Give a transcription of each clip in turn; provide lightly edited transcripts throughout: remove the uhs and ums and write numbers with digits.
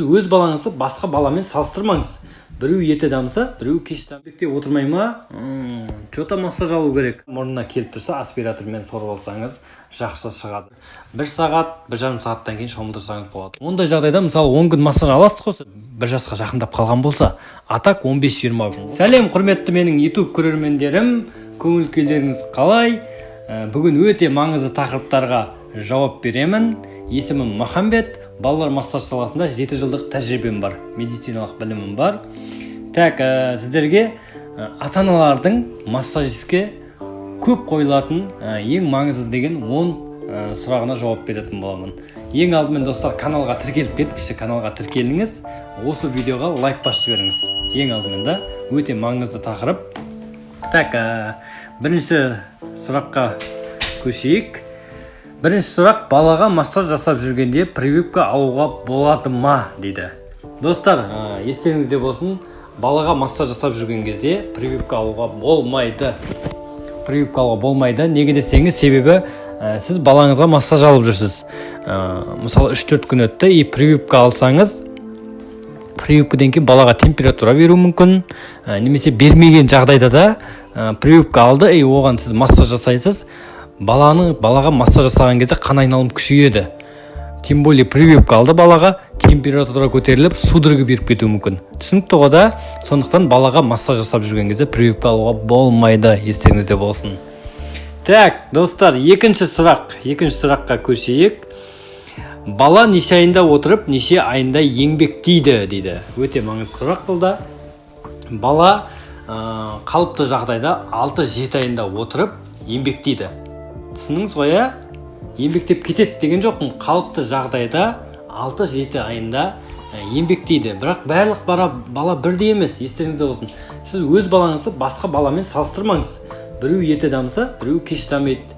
өз балаңызды басқа баламен салыстырмаңыз. Біреу ерте дамыса, біреу кеш дамыса. Мектепте отырмай ма? Что-то массаж алу керек. Мұрнына келіп тұрса, аспиратормен сорып алсаңыз, жақсы шығады. 1 сағат, 1,5 сағаттан кейін шомылдырсаңыз болады. Ондай жағдайда, мысалы, 10 күн массаж аласыз ғой, 1 жасқа жақындап қалған болса, атак 15-20 күн. Сәлем, құрметті менің YouTube көрермендерім, көңіл күйлеріңіз қалай? Бүгін өте маңызды тақырыптарға жауап беремін. Есімім Махамбет, балалар массаж саласында 7 жылдық тәжірибем бар, медициналық білімім бар. Сіздерге ата-аналардың массажистке көп қойылатын ең маңызды деген 10 сұрағына жауап беретін боламын. Ең алдымен достар, каналға тіркеліп кетіңізші, каналға тіркеліңіз, осы видеоға лайк басып жіберіңіз. Ең алдымен да өте маңызды тақырып. Бірінші сұраққа көшейік. Бірінші сұрақ: балаға массаж жасап жүргенде прививка алуға болады ма дейді. Достар, естеріңізде болсын, балаға массаж жасап жүрген кезде прививка алуға болмайды. Прививка алуға болмайды. Неге десеңіз, себебі сіз балаңызға массаж алып жүрсіз. Мысалы 3-4 күн өтті, прививка алсаңыз, прививкадан кейін балаға температура беру мүмкін, немесе бермеген жағдайда да прививка алды, оған сіз массаж жасайсыз, балаға массаж жасаған кезде қан айналым күшейеді. Тем более прививка алды, балаға температура көтеріліп, судорога беріп кетуі мүмкін. Түсінікті ғой да? Сондықтан балаға массаж жасап жүрген кезде прививка алуға болмайды, естеріңізде болсын. Достар, екінші сұраққа көшейік. Бала неше айында отырып, неше айында еңбектейді дейді. Өте маңызды сұрақ бұл да. Бала қалыпты жағдайда 6-7 айында отырып еңбектейді. Түсініңіз ғой, еңбектеп кетеді деген жоқпын. Қалыпты жағдайда 6-7 айында еңбектейді. Бірақ барлық бала бірдей емес, естеріңізде болсын. Сіз өз балаңызды басқа баламен салыстырмаңыз. Біреу ерте дамыса, біреу кеш дамиды.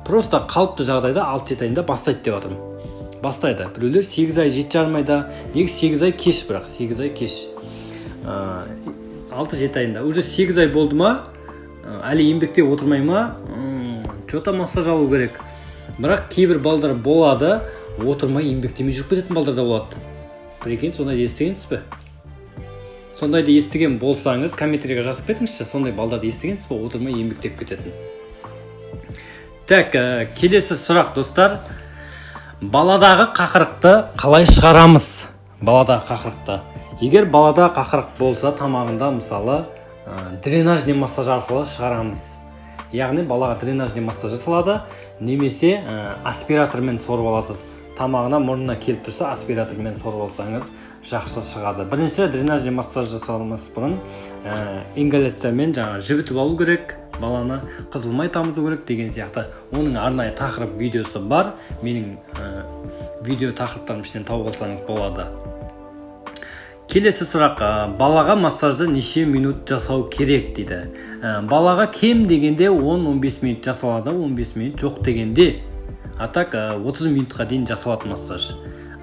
Просто қалыпты жағдайда 6-7 айында бастайды деп жатырмын. Бастайды. Біреулер 8 ай, 7,5 айда. Неге 8 ай кеш, бірақ 8 ай кеш. 6-7 айында. Уже 8 ай болды ма? Әлі еңбекте отырмай ма? Что-то массаж алу керек. Бірақ кейбір балдар болады, отырмай еңбектемей жүріп кететін балдар да болады. Прикинь, сондайды естігенсіз бе? Сондайды естіген болсаңыз, комментарийға жазып кетіңізші, сондай балдарды естігенсіз бе, отырмай еңбектеп кететін. Келесі сұрақ, достар. Баладағы қақырықты қалай шығарамыз? Баладағы қақырықты. Егер балада қақырық болса, тамағында мысалы дренажный массаж арқылы шығарамыз. Яғни балаға дренажный массаж жасалады, немесе аспиратормен сорып аласыз. Тамағына, мұрнына келіп тұрса, аспиратормен сорып алсаңыз жақсы шығады. Бірінші дренажный массаж жасалмас бұрын ингаляциямен жібітіп алу керек, баланы қызылмай тамызу керек деген сияқты. Оның арнайы тақырып видеосы бар. Менің видео тақырыптарым ішінен тауып алсаңыз болады. Келесі сұрақ: балаға массажды неше минут жасау керек дейді. Балаға кем дегенде 10-15 минут жасалады, 15 минут жоқ дегенде атак 30 минутқа дейін жасалады массаж.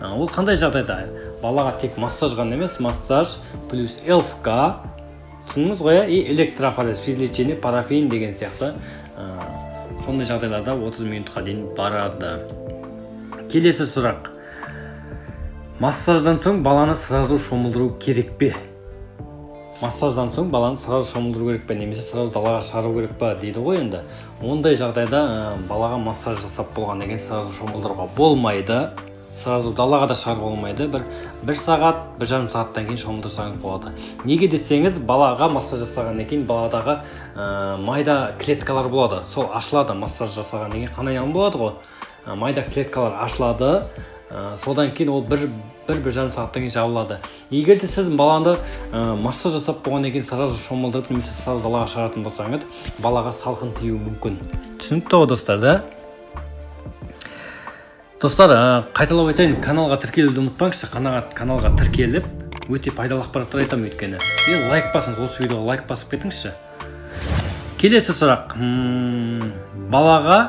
Ол қандай жағдайда? Балаға тек массаж ғана емес, массаж плюс ЛФК, түсініңіз ғой, электрофорез, физлечение, парафин деген сияқты. Сондай жағдайларда 30 минутқа дейін барады. Келесі сұрақ: массаждан соң баланы сразу шомылдыру керек пе? Массаждан соң баланы сразу шомылдыру керек пе, немесе сразу далаға шығару керек пе дейді ғой енді. Ондай жағдайда балаға массаж жасап болған деген сразу шомылдыруға болмайды. Сразу далаға да шығаруға болмайды. 1 сағат, 1,5 сағаттан кейін шомылдырсаңыз болады. Неге десеңіз, балаға массаж жасағаннан кейін баладағы майда клеткалар болады. Сол ашылады, массаж жасағаннан кейін қан айналымы болады ғой. Майда клеткалар ашылады. Содан кейін ол 1,5 сағаттан кейін жабылады. Егер де сіз баланы массаж жасап болғаннан кейін сразу шомылдырып, немесе сразу далаға шығаратын болсаңыз, балаға салқын тиюі мүмкін. Түсінікті ғой, достар, да? Достар, қайталап айтайын, каналға тіркелуді ұмытпаңызшы. Каналға тіркеліп, өте пайдалы ақпараттар айтамын өйткені. Лайк басыңыз, осы видеоға лайк басып кетіңізші. Келесі сұрақ: балаға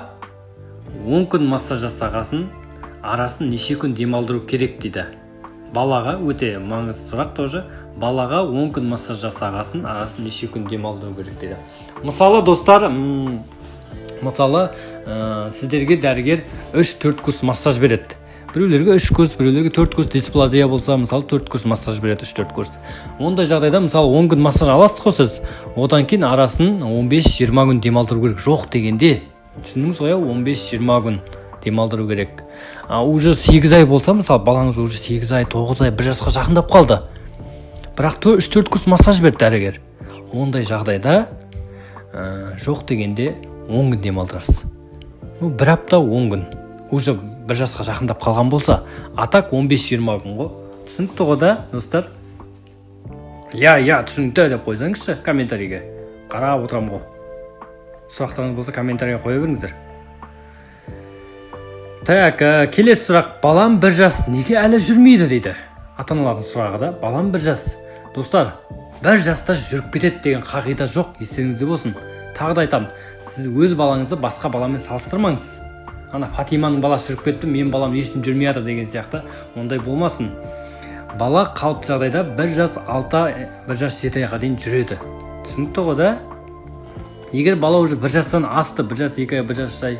10 күн массаж жасағасын, арасын неше күн демалдыру керек дейді. Балаға өте маңызды сұрақ тоже. Балаға 10 күн массаж жасағасын, арасын неше күн демалдыру керек дейді. Мысалы, достар, Мысалы, сіздерге дәрігер 3-4 курс массаж береді. Біреулерге 3 курс, біреулерге 4 курс дисплазия болса, мысалы 4 курс массаж береді, 3-4 курс. Ондай жағдайда мысалы 10 күн массаж аласыз ғой сіз. Одан кейін арасын 15-20 күн демалдыру керек. Жоқ дегенде, түсіндіңіз ғой, 15-20 күн демалдыру керек. Уже 8 ай болса, мысалы балаңыз уже 8 ай, 9 ай, 1 жасқа жақындап қалды. Бірақ 3-4 курс массаж берді дәрігер. Ондай жағдайда жоқ дегенде 10 күн демалдырасыз. 1 апта 10 күн. Уже 1 жасқа жақындап қалған болса, атак 15-20 күн ғой. Түсінікті ғой да, достар? Я, түсінікті деп қойсаңызшы комментарийге. Қарап отырам ғой. Сұрақтарыңыз болса комментарийге қоя беріңіздер. Так, келесі сұрақ. Балам 1 жас, неге әлі жүрмейді дейді. Ата-аналардың сұрағы да. Балам 1 жас. Достар, 1 жаста жүріп кетеді деген қағида жоқ, естеріңізде болсын. Тағы да айтамын, сіз өз балаңызды басқа баламен салыстырмаңыз. Ана Фатиманың баласы жүріп кетті, мен балам ешкім жүрмей жатыр деген сияқты, ондай болмасын. Бала қалыпты жағдайда 1 жас 6, 1 жас 7 айға дейін жүреді. Түсінікті ғой да? Егер бала уже 1 жастан асты, 1 жас 2 ай, 1 жас ай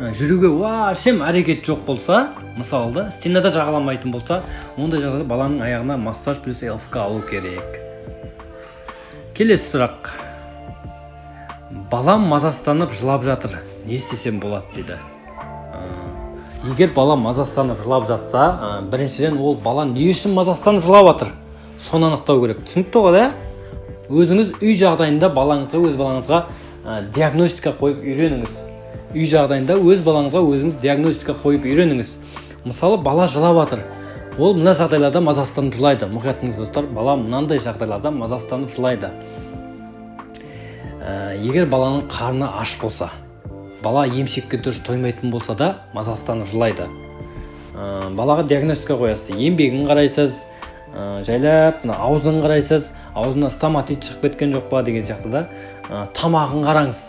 жүруге шем әрекет жоқ болса, мысалы да, стенада жағаламайтын болса, ондай жағдайда баланың аяғына массаж плюс ЛФК алу керек. Келесі сұрақ. Балам мазасызданып жылап жатыр, не істесем болады дейді. Егер бала мазасызданып жылап жатса, біріншіден ол бала не үшін мазасызданып жылап жатыр, соны анықтау керек. Түсінікті ғой да? Өзіңіз үй жағдайында өз балаңызға диагностика қойып үйреніңіз. Үй жағдайында өз балаңызға өзіңіз диагностика қойып үйреніңіз. Мысалы, бала жылап жатыр. Ол мына жағдайларда мазасызданып жылайды. Мұқиятыңыз достар, бала мынандай жағдайларда мазасызданып жылайды. Егер баланың қарны аш болса, бала емшекке дұрыс тоймайтын болса да мазасызданып жылайды. Балаға диагностика қоясыз. Еңбегін қарайсыз, жайлап аузын қарайсыз, аузына стоматит шығып кеткен жоқ па деген сияқты да. Тамағын қараңыз.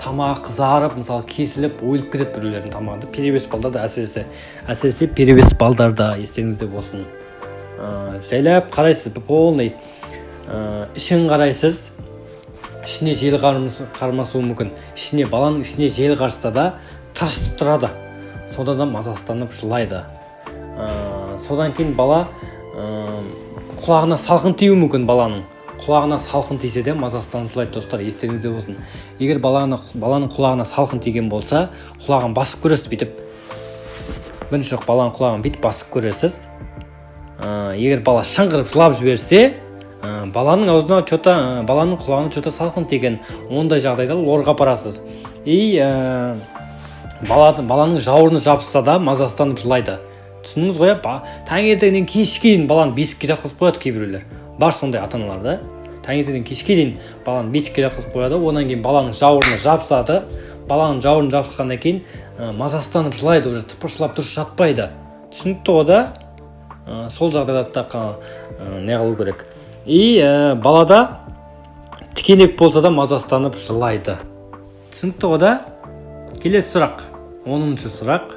Тамағы қызарып, мысалы кесіліп, ойылып кетеді біреулердің тамағында. Перевес балдарда әсіресе перевес балдарда естеріңізде болсын. Жайлап қарайсыз, полный ішін қарайсыз. Ішіне жел қармасуы мүмкін. Баланың ішіне жел қарса да тырысып тұрады. Содан да мазасызданып жылайды. Содан кейін бала құлағына салқын тиюі мүмкін баланың. Құлағына салқын тисе де мазасызданып жылайды, достар, естеріңізде болсын. Егер баланың құлағына салқын тиген болса, құлағын басып көресіз бүйтіп. Бірінші баланың құлағын бүйтіп басып көресіз. Егер бала шыңғырып жылап жіберсе, баланың құлағына что-то салқын тиген. Ондай жағдайда лорға апарасыз. Баланың жауырыны жабысса да мазасызданып жылайды. Түсіндіңіз ғой, таңертеңнен кешке дейін баланы бесікке жатқызып қояды кейбіреулер. Бар сондай ата-аналар да. Таңертеңнен кешке дейін баланы бесікке жатқызып қояды, одан кейін баланың жауырыны жабысады. Баланың жауырыны жабысқаннан кейін мазасызданып жылайды, уже тыпыршылап дұрыс жатпайды. Түсінікті ғой да? Сол жағдайда не қылу керек. Балада тікенек болса да мазасызданып жылайды. Түсінікті ғой да? Келесі сұрақ. 10-шы сұрақ.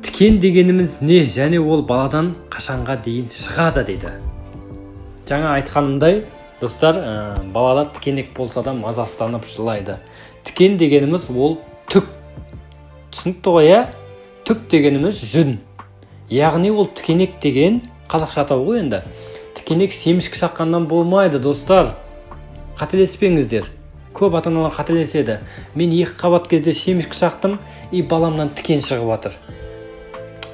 Тікен дегеніміз не, және ол баладан қашанға дейін шығады дейді. Жаңа айтқанымдай, достар, балада тікенек болса да мазасызданып жылайды. Тікен дегеніміз ол түк. Түсінікті ғой, түк дегеніміз жүн. Яғни ол тікенек деген қазақша атау ғой енді. Тікенек семішкі шаққаннан болмайды, достар. Қателеспеңіздер. Көп ата-аналар қателеседі. Мен 2 қабат кезде семішкі шақтым, баламнан тікен шығып жатыр.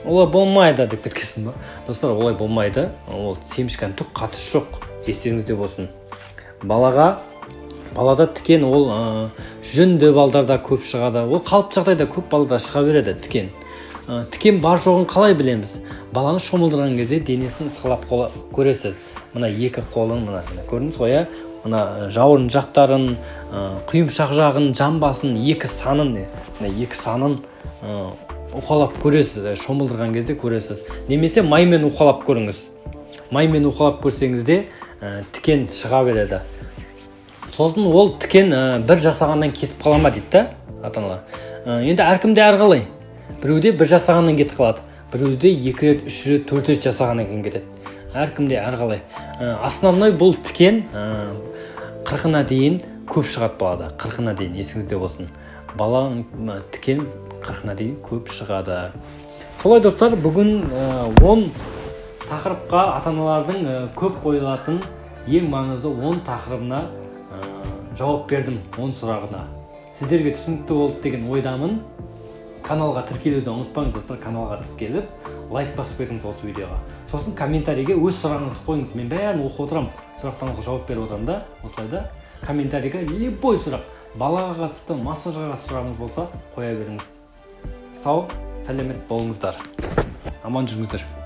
Олай болмайды деп кеткесін ба? Достар, олай болмайды. Ол семішканың түк қатысы жоқ. Естеріңізде болсын. Балада тікен ол жүнді балдарда көп шығады. Ол қалыпты жағдайда көп балада шыға береді тікен. Тікен бар жоғын қалай білеміз? Баланы шомылдырған кезде денесін ысқылап көресіз. Мына 2 қолын көрдіңіз ғой, мына жауырын жақтарын, құйымшақ жағын, жамбасын, 2 санын уқалап көресіз, шомылдырған кезде көресіз. Немесе маймен уқалап көріңіз. Маймен уқалап көрсеңізде тікен шыға береді. Сосын ол тікен 1 жасағаннан кетіп қала ма дейді, ата-аналар. Енді әркімде әрқалай. Біреуде 1 жасағаннан кетіп қалады. Біреуде 2 рет, 3 рет, 4 рет жасағаннан кейін кетеді. Әркімде әрқалай. Основной бұл тікен 40-на дейін көп шығады балада. 40-на дейін, есіңізде болсын. Бала тікен 40-на дейін көп шығады. солай достар, бүгін 10 тақырыпқа, ата-аналардың көп қойылатын ең маңызды 10 тақырыбына жауап бердім, 10 сұрағына. Сіздерге түсінікті болды деген ойдамын. Каналға тіркелуді ұмытпаңыз достар, каналға тіркеліп, лайк басып беріңіз осы видеоға. Сосын комментарийге өз сұрағыңызды қойыңыз. Мен бәрін оқып отырамын, сұрақтарға жауап беріп отырамын да. Осылайда комментарийге любой сұрақ, балаға қатысты, массажға қатысты сұрағыңыз болса, қоя беріңіз. Сау, сәлемет болыңыздар. Аман жүріңіздер.